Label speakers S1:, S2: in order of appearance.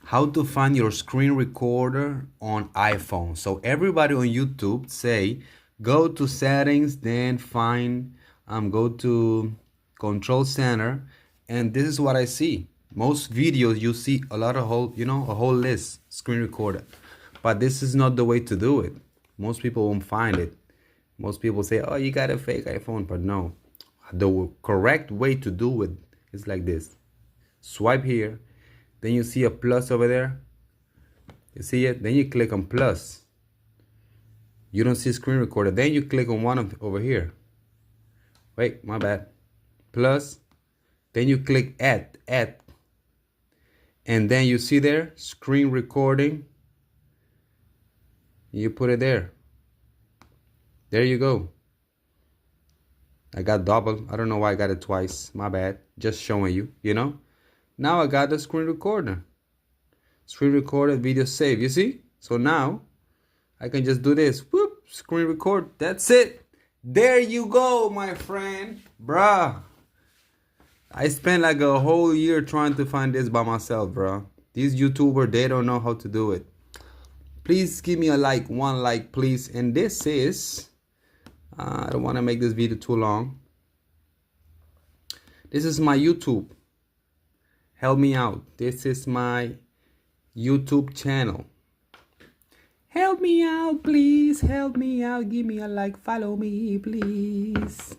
S1: how to find your screen recorder on iPhone. So everybody on YouTube say go to settings, then find go to control center, and this is what I see. Most videos you see a lot of a whole list screen recorder, but this is not the way to do it. Most people won't find it. Most people say, oh, you got a fake iPhone, but no, the correct way to do it is like this. Swipe here, then you see a plus over there. You see it? Then you click on plus. You don't see screen recorder. Then you click on one of over here. Wait, my bad. Plus. Then you click add. And then you see there, screen recording. You put it there. There you go. I got double. I don't know why I got it twice. My bad. Just showing you. Now I got the screen recorder. Screen recorded, video save. You see? So now I can just do this. Whoop, screen record. That's it. There you go, my friend. Bruh. I spent like a whole year trying to find this by myself, bruh. These YouTubers, they don't know how to do it. Please give me a like, one like, please. And this is, I don't want to make this video too long. This is my YouTube. Help me out. This is my YouTube channel. Help me out, please. Help me out. Give me a like. Follow me, please.